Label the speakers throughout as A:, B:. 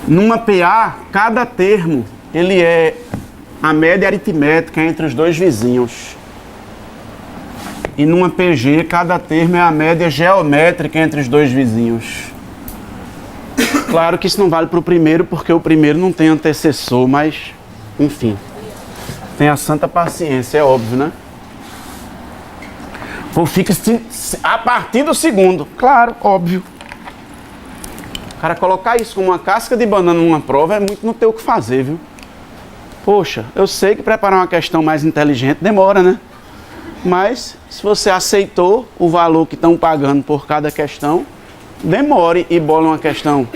A: Numa PA, cada termo, ele é a média aritmética entre os dois vizinhos. E numa PG, cada termo é a média geométrica entre os dois vizinhos. Claro que isso não vale para o primeiro, porque o primeiro não tem antecessor, mas, enfim. Tem a santa paciência, é óbvio, né? Ou fica a partir do segundo. Claro, óbvio. Cara, colocar isso como uma casca de banana numa prova é muito não ter o que fazer, viu? Poxa, eu sei que preparar uma questão mais inteligente demora, né? Mas, se você aceitou o valor que estão pagando por cada questão, demore e bole uma questão,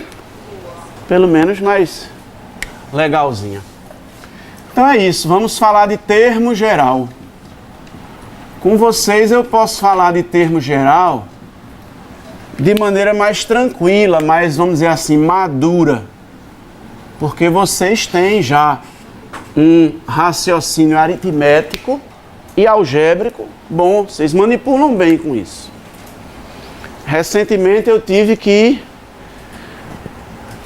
A: pelo menos mais legalzinha. Então é isso, vamos falar de termo geral. Com vocês eu posso falar de termo geral de maneira mais tranquila, mais, vamos dizer assim, madura. Porque vocês têm já um raciocínio aritmético e algébrico bom, vocês manipulam bem com isso. Recentemente eu tive que,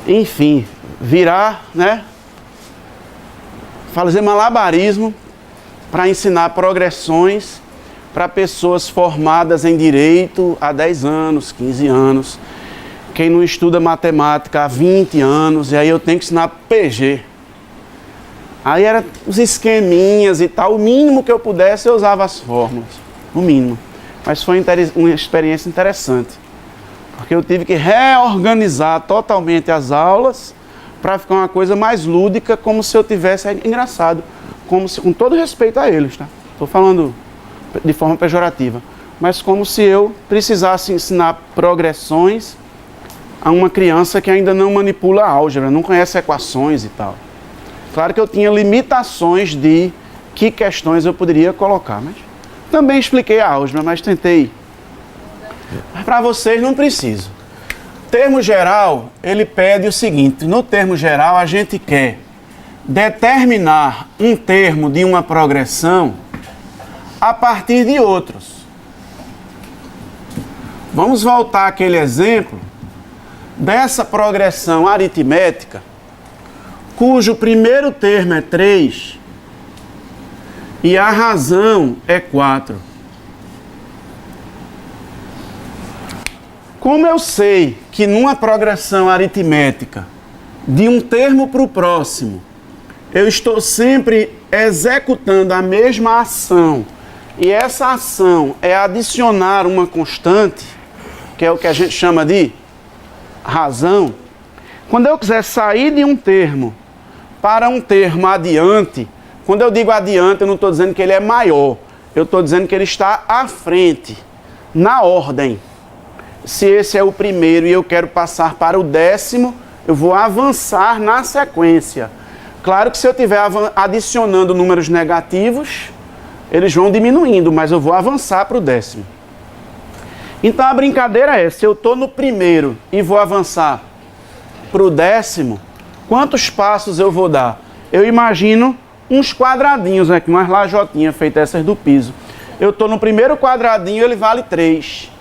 A: enfim, virar, né? Fazer malabarismo para ensinar progressões para pessoas formadas em direito há 10 anos, 15 anos. Quem não estuda matemática há 20 anos, e aí eu tenho que ensinar PG. Aí era os esqueminhas e tal, o mínimo que eu pudesse eu usava as fórmulas, o mínimo. Mas foi uma experiência interessante, porque eu tive que reorganizar totalmente as aulas para ficar uma coisa mais lúdica, como se eu tivesse, engraçado, como se, com todo respeito a eles, tá? Estou falando de forma pejorativa, mas como se eu precisasse ensinar progressões a uma criança que ainda não manipula a álgebra, não conhece equações e tal. Claro que eu tinha limitações de que questões eu poderia colocar, mas também expliquei a álgebra, mas tentei. Mas para vocês não preciso. Termo geral, ele pede o seguinte: no termo geral a gente quer determinar um termo de uma progressão a partir de outros. Vamos voltar àquele exemplo dessa progressão aritmética, cujo primeiro termo é 3 e a razão é 4. Como eu sei que numa progressão aritmética, de um termo para o próximo, eu estou sempre executando a mesma ação, e essa ação é adicionar uma constante, que é o que a gente chama de razão. Quando eu quiser sair de um termo para um termo adiante, quando eu digo adiante, eu não estou dizendo que ele é maior, eu estou dizendo que ele está à frente, na ordem. Se esse é o primeiro e eu quero passar para o 10º, eu vou avançar na sequência. Claro que se eu estiver adicionando números negativos, eles vão diminuindo, mas eu vou avançar para o 10º. Então a brincadeira é, se eu estou no primeiro e vou avançar para o 10º, quantos passos eu vou dar? Eu imagino uns quadradinhos aqui, umas lajotinhas feitas essas do piso. Eu estou no primeiro quadradinho, ele vale 3.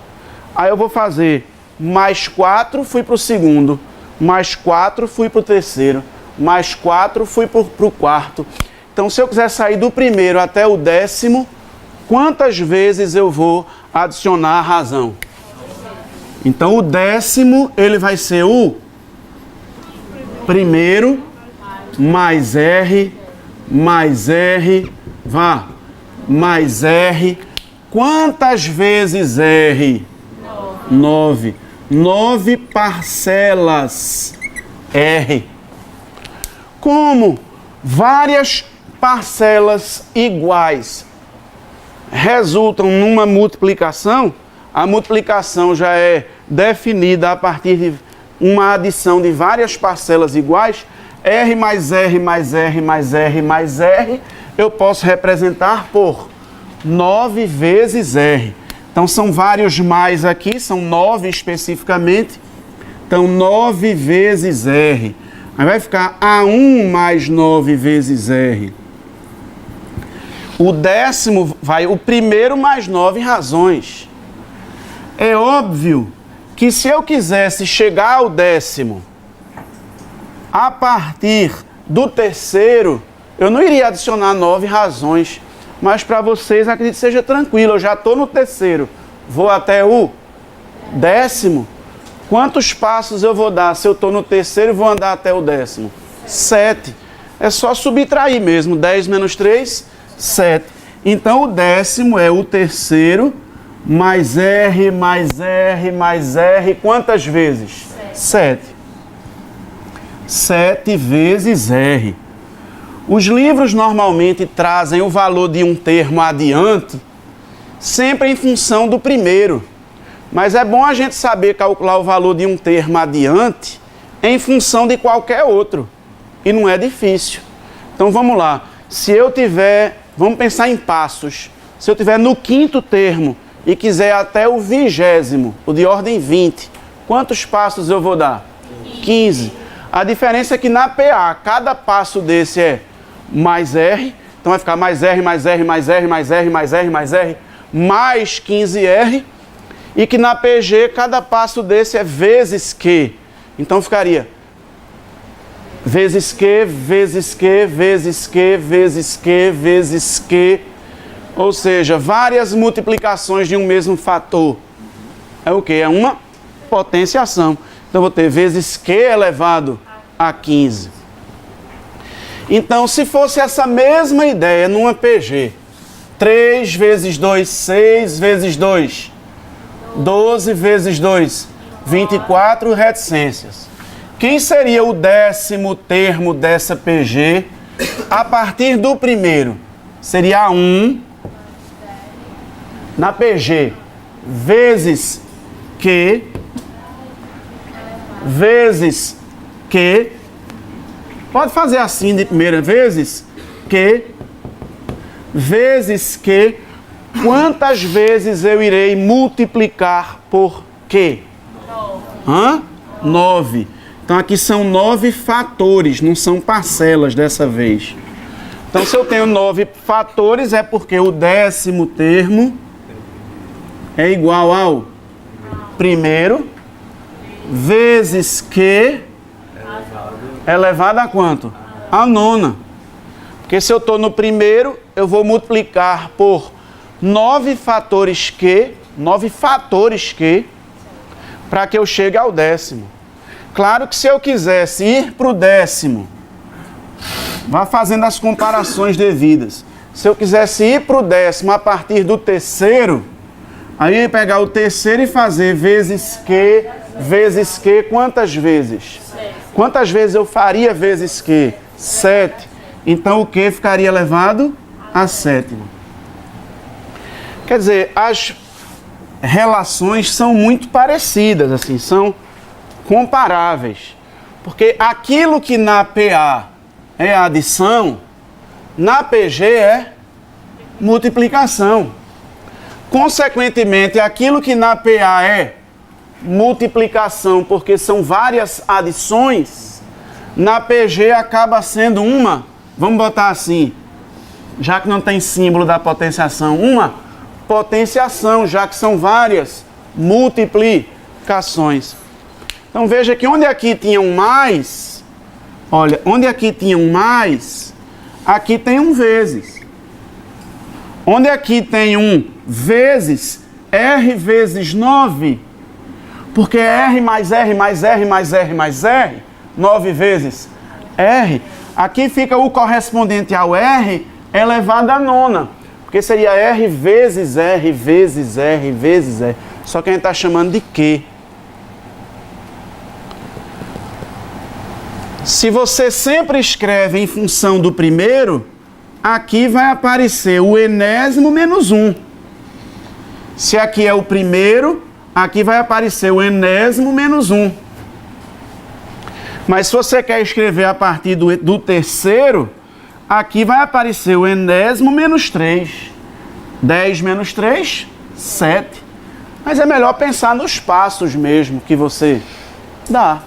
A: Aí eu vou fazer mais 4, fui para o segundo, mais 4, fui para o terceiro, mais 4, fui para o quarto. Então, se eu quiser sair do primeiro até o 10º, quantas vezes eu vou adicionar a razão? Então, o 10º, ele vai ser o primeiro, mais R, vá, mais R. Quantas vezes R? 9. 9 parcelas R. Como várias parcelas iguais resultam numa multiplicação, a multiplicação já é definida a partir de uma adição de várias parcelas iguais, R mais R mais R mais R mais R, eu posso representar por 9 vezes R. Então são vários mais aqui, são 9 especificamente, então 9 vezes R. Aí vai ficar A1 mais 9 vezes R. O décimo vai o primeiro mais 9 razões. É óbvio que se eu quisesse chegar ao décimo a partir do terceiro, eu não iria adicionar 9 razões. Mas para vocês, acredito que seja tranquilo. Eu já estou no terceiro, vou até o décimo. Quantos passos eu vou dar se eu estou no terceiro e vou andar até o décimo? 7. É só subtrair mesmo. 10 menos 3, 7. Então o décimo é o terceiro, mais R, mais R, mais R. Quantas vezes? 7. 7 vezes R. Os livros normalmente trazem o valor de um termo adiante, sempre em função do primeiro. Mas é bom a gente saber calcular o valor de um termo adiante em função de qualquer outro. E não é difícil. Então vamos lá. Se eu tiver, vamos pensar em passos. Se eu tiver no quinto termo e quiser até o 20º, o de ordem 20, quantos passos eu vou dar? 15. A diferença é que na PA, cada passo desse é mais R, então vai ficar mais R, mais R, mais R, mais R, mais R, mais R, mais 15R, e que na PG, cada passo desse é vezes Q. Então ficaria vezes Q, vezes Q, vezes Q, vezes Q, vezes Q, ou seja, várias multiplicações de um mesmo fator. É o quê? É uma potenciação. Então, eu vou ter vezes Q elevado a 15. Então, se fosse essa mesma ideia numa PG, 3 vezes 2, 6 vezes 2, 12 vezes 2, 24 reticências. Quem seria o décimo termo dessa PG a partir do primeiro? Seria 1 na PG vezes Q vezes Q. Pode fazer assim de primeira, vezes Q, vezes Q. Quantas vezes eu irei multiplicar por Q? 9. Então aqui são 9 fatores, não são parcelas dessa vez. Então se eu tenho 9 fatores é porque o décimo termo é igual ao primeiro vezes Q elevado a quanto? A nona. Porque se eu estou no primeiro, eu vou multiplicar por 9 fatores Q, 9 fatores Q, para que eu chegue ao décimo. Claro que se eu quisesse ir para o décimo, vá fazendo as comparações devidas. Se eu quisesse ir para o décimo a partir do terceiro, aí eu ia pegar o terceiro e fazer vezes Q, quantas vezes? Quantas vezes eu faria vezes Q? 7. Então o Q ficaria elevado a sétima. Quer dizer, as relações são muito parecidas, assim, são comparáveis. Porque aquilo que na PA é adição, na PG é multiplicação. Consequentemente, aquilo que na PA é multiplicação, porque são várias adições, na PG acaba sendo uma, vamos botar assim, já que não tem símbolo da potenciação, uma potenciação, já que são várias multiplicações. Então veja que onde aqui tinham mais, olha, onde aqui tinham mais, aqui tem um vezes. Onde aqui tem um vezes, R vezes 9, porque R mais R mais R mais R mais R, 9 vezes R, aqui fica o correspondente ao R elevado à nona, porque seria R vezes R vezes R vezes R, só que a gente está chamando de Q. Se você sempre escreve em função do primeiro, aqui vai aparecer o enésimo menos 1. Se aqui é o primeiro, aqui vai aparecer o enésimo menos 1. Mas se você quer escrever a partir do terceiro, aqui vai aparecer o enésimo menos 3. 10 menos 3, 7. Mas é melhor pensar nos passos mesmo que você dá.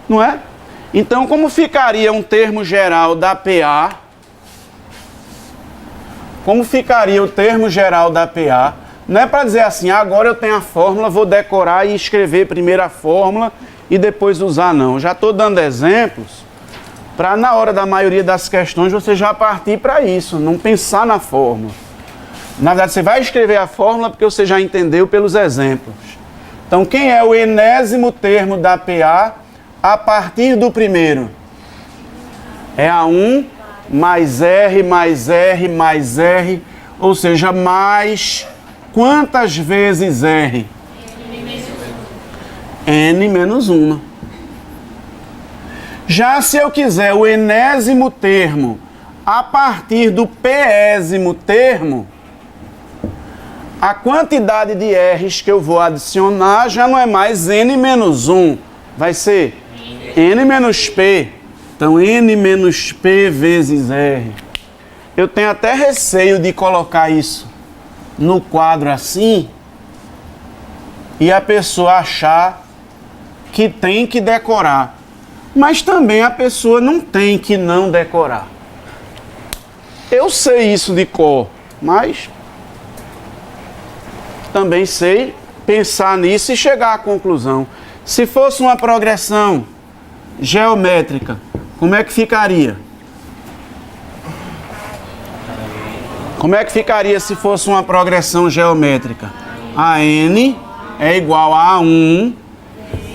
A: Não é? Então, como ficaria um termo geral da PA? como ficaria o termo geral da PA. Não é para dizer assim, agora eu tenho a fórmula, vou decorar e escrever primeiro a fórmula e depois usar, não. Eu já estou dando exemplos para, na hora da maioria das questões, você já partir para isso, não pensar na fórmula. Na verdade, você vai escrever a fórmula porque você já entendeu pelos exemplos. Então, quem é o enésimo termo da PA a partir do primeiro? É A1 mais R mais R mais R, ou seja, mais quantas vezes R? N menos 1. Já se eu quiser o enésimo termo a partir do pésimo termo, a quantidade de R's que eu vou adicionar já não é mais N menos 1, vai ser N menos P. Então, N menos P vezes R. Eu tenho até receio de colocar isso no quadro assim e a pessoa achar que tem que decorar. Mas também a pessoa não tem que não decorar. Eu sei isso de cor, mas também sei pensar nisso e chegar à conclusão. Se fosse uma progressão geométrica, como é que ficaria? Como é que ficaria se fosse uma progressão geométrica? A n é igual a 1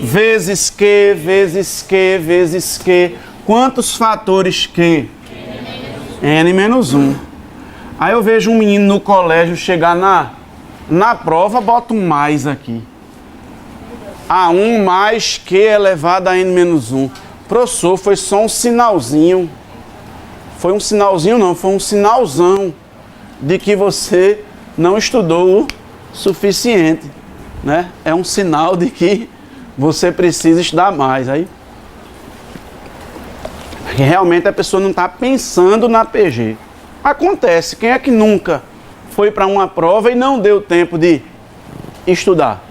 A: vezes Q, vezes Q, vezes Q. Quantos fatores Q? N menos 1. Aí eu vejo um menino no colégio chegar na prova, bota um mais aqui. A1 mais Q elevado a N menos 1. Professor, foi só um sinalzinho. Foi um sinalzinho não, foi um sinalzão de que você não estudou o suficiente, né? É um sinal de que você precisa estudar mais. Aí realmente a pessoa não está pensando na PG. Acontece, quem é que nunca foi para uma prova e não deu tempo de estudar?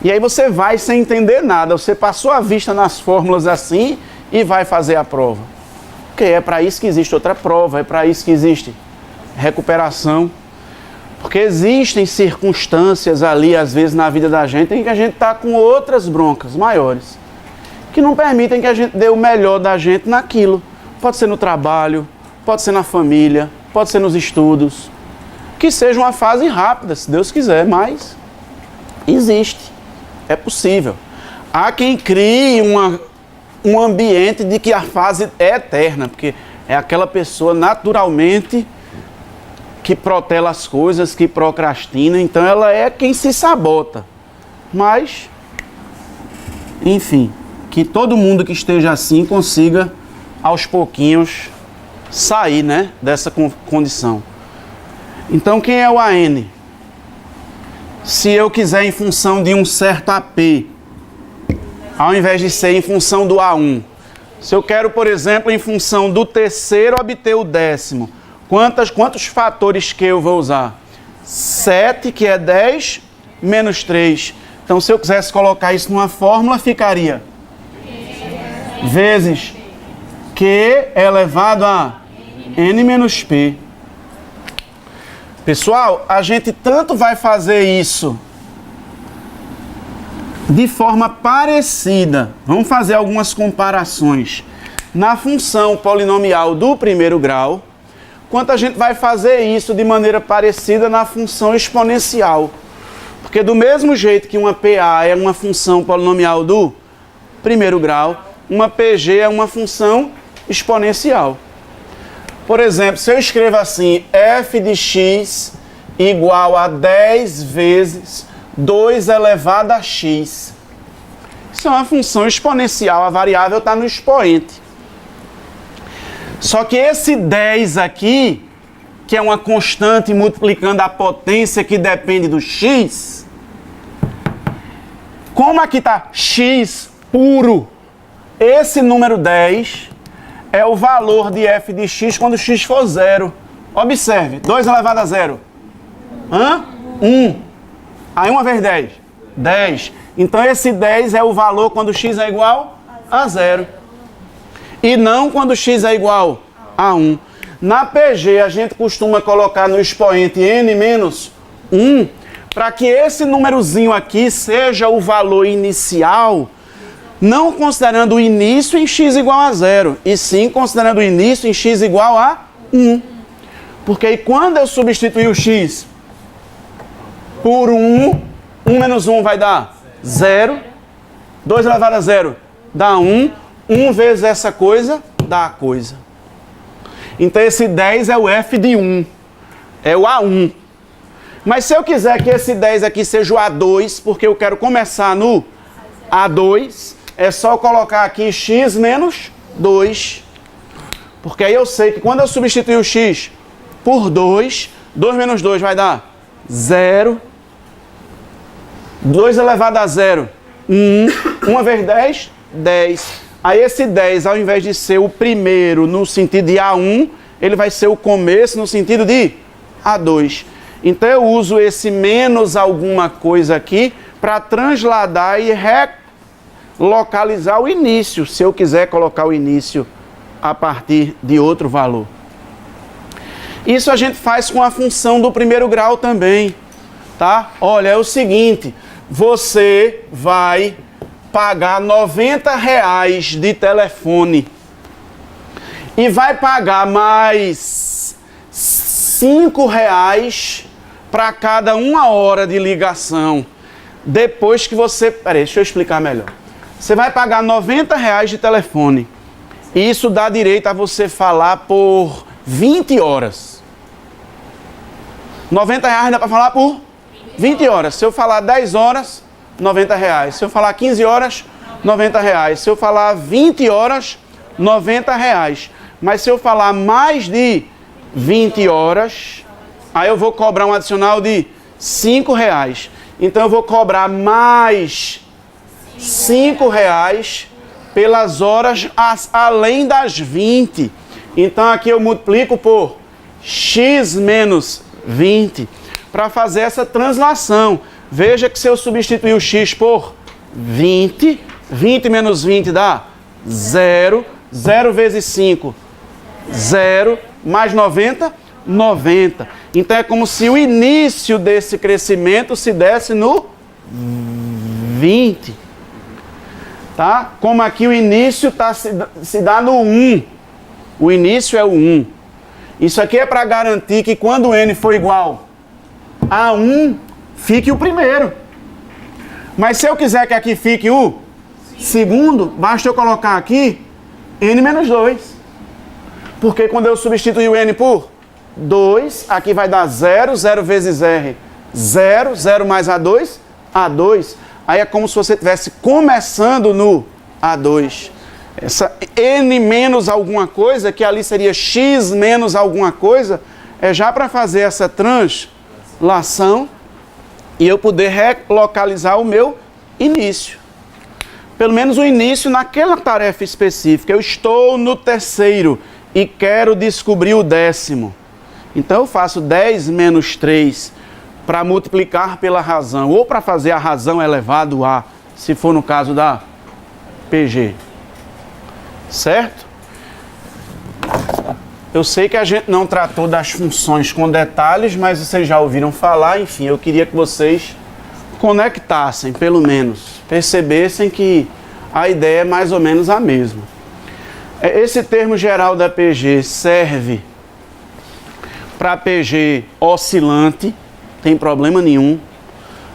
A: E aí você vai sem entender nada, você passou a vista nas fórmulas assim e vai fazer a prova. Porque é para isso que existe outra prova, é para isso que existe recuperação. Porque existem circunstâncias ali, às vezes, na vida da gente, em que a gente está com outras broncas maiores, que não permitem que a gente dê o melhor da gente naquilo. Pode ser no trabalho, pode ser na família, pode ser nos estudos. Que seja uma fase rápida, se Deus quiser, mas existe. É possível. Há quem crie um ambiente de que a fase é eterna, porque é aquela pessoa naturalmente que protela as coisas, que procrastina, então ela é quem se sabota. Mas, enfim, que todo mundo que esteja assim consiga, aos pouquinhos, sair, né, dessa condição. Então, quem é o AN? Se eu quiser em função de um certo AP, ao invés de ser em função do A1. Se eu quero, por exemplo, em função do terceiro obter o décimo, quantos fatores que eu vou usar? 7, que é 10, menos 3. Então, se eu quisesse colocar isso numa fórmula, ficaria vezes Q elevado a N menos P. Pessoal, a gente tanto vai fazer isso de forma parecida. Vamos fazer algumas comparações na função polinomial do primeiro grau, quanto a gente vai fazer isso de maneira parecida na função exponencial. Porque do mesmo jeito que uma PA é uma função polinomial do primeiro grau, uma PG é uma função exponencial. Por exemplo, se eu escrevo assim, f de x igual a 10 vezes 2 elevado a x. Isso é uma função exponencial, a variável está no expoente. Só que esse 10 aqui, que é uma constante multiplicando a potência que depende do x, como aqui está x puro, esse número 10 é o valor de f de x quando x for 0. Observe, 2 elevado a 0. 1. Aí 1 vezes 10. 10. Então esse 10 é o valor quando x é igual a 0. E não quando x é igual a 1. Na PG, a gente costuma colocar no expoente n menos 1, para que esse númerozinho aqui seja o valor inicial, não considerando o início em x igual a 0, e sim considerando o início em x igual a 1. Porque aí quando eu substituir o x por 1, 1 menos 1 vai dar 0, 2 elevado a 0 dá 1, 1 vezes essa coisa dá a coisa. Então esse 10 é o f de 1, é o A1. Mas se eu quiser que esse 10 aqui seja o A2, porque eu quero começar no A2, é só colocar aqui x menos 2. Porque aí eu sei que quando eu substituir o x por 2, 2 menos 2 vai dar 0. 2 elevado a 0, 1. 1 vezes 10, 10. Aí esse 10, ao invés de ser o primeiro no sentido de A1, ele vai ser o começo no sentido de A2. Então eu uso esse menos alguma coisa aqui para transladar e relocalizar o início, se eu quiser colocar o início a partir de outro valor. Isso a gente faz com a função do primeiro grau também, tá? Olha, é o seguinte, você vai pagar R$90 de telefone e vai pagar mais R$5 para cada 1 hora de ligação. Depois que você... Peraí, deixa eu explicar melhor. Você vai pagar R$90 de telefone e isso dá direito a você falar por 20 horas. R$90 dá para falar por 20 horas. Se eu falar 10 horas, R$90. Se eu falar 15 horas, R$90. Se eu falar 20 horas, R$90. Mas se eu falar mais de 20 horas, aí eu vou cobrar um adicional de R$5. Então eu vou cobrar mais R$5 pelas horas além das 20. Então aqui eu multiplico por x menos 20 para fazer essa translação. Veja que se eu substituir o x por 20, 20 menos 20 dá 0, 0 vezes 5, 0, mais 90, 90. Então é como se o início desse crescimento se desse no 20. Tá? Como aqui o início se dá no 1. O início é o 1. Isso aqui é para garantir que quando o n for igual a 1, fique o primeiro. Mas se eu quiser que aqui fique o segundo, basta eu colocar aqui n menos 2. Porque quando eu substituir o n por 2, aqui vai dar 0, 0 vezes r, 0, 0 mais A2, A2. Aí é como se você estivesse começando no A2. Essa n menos alguma coisa, que ali seria x menos alguma coisa, é já para fazer essa translação e eu poder relocalizar o meu início. Pelo menos o início naquela tarefa específica. Eu estou no terceiro e quero descobrir o 10º. Então eu faço 10 menos 3 para multiplicar pela razão, ou para fazer a razão elevado a, se for no caso da PG. Certo? Eu sei que a gente não tratou das funções com detalhes, mas vocês já ouviram falar, enfim, eu queria que vocês conectassem, pelo menos, percebessem que a ideia é mais ou menos a mesma. Esse termo geral da PG serve para PG oscilante, tem problema nenhum.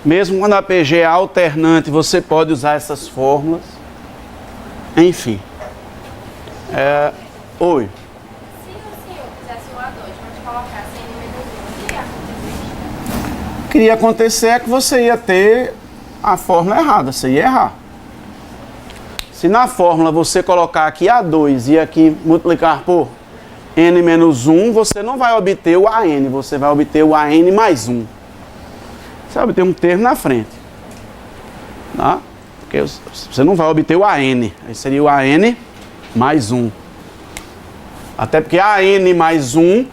A: Mesmo quando a PG é alternante, você pode usar essas fórmulas. Enfim. Oi.
B: Se o senhor fizesse um A2, mas colocasse n menos 1, o que ia acontecer?
A: O que ia acontecer é que você ia ter a fórmula errada, você ia errar. Se na fórmula você colocar aqui A2 e aqui multiplicar por n menos 1, você não vai obter o AN, você vai obter o AN mais 1. Você vai obter um termo na frente. Tá? Porque você não vai obter o AN, aí seria o AN mais 1. Até porque AN mais 1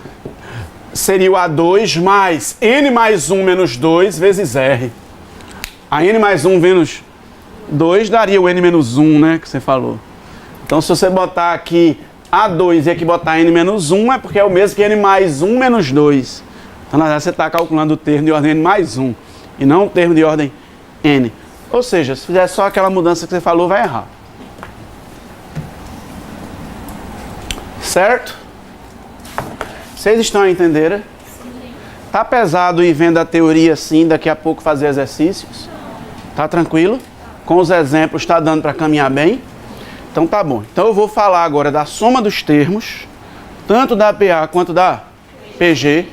A: seria o A2 mais N mais 1 menos 2 vezes R. A N mais 1 menos 2 daria o N menos 1, né, que você falou. Então, se você botar aqui A2 e aqui botar N menos 1 é porque é o mesmo que N mais 1 menos 2. Então, na verdade, você está calculando o termo de ordem N mais 1 e não o termo de ordem N. Ou seja, se fizer só aquela mudança que você falou, vai errar. Certo? Vocês estão a entender? Tá pesado ir vendo a teoria assim, daqui a pouco fazer exercícios? Tá tranquilo? Com os exemplos está dando para caminhar bem? Então tá bom. Então eu vou falar agora da soma dos termos, tanto da PA quanto da PG,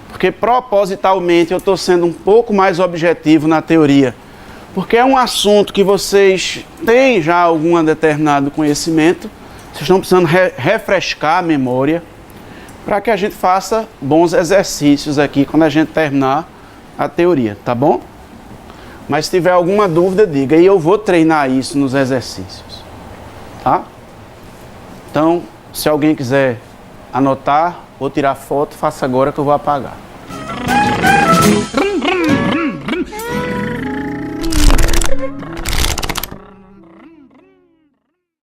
A: porque propositalmente eu estou sendo um pouco mais objetivo na teoria, porque é um assunto que vocês têm já algum determinado conhecimento, vocês estão precisando refrescar a memória, para que a gente faça bons exercícios aqui quando a gente terminar a teoria, tá bom? Mas se tiver alguma dúvida, diga, e eu vou treinar isso nos exercícios, tá? Então, se alguém quiser anotar ou tirar foto, faça agora que eu vou apagar.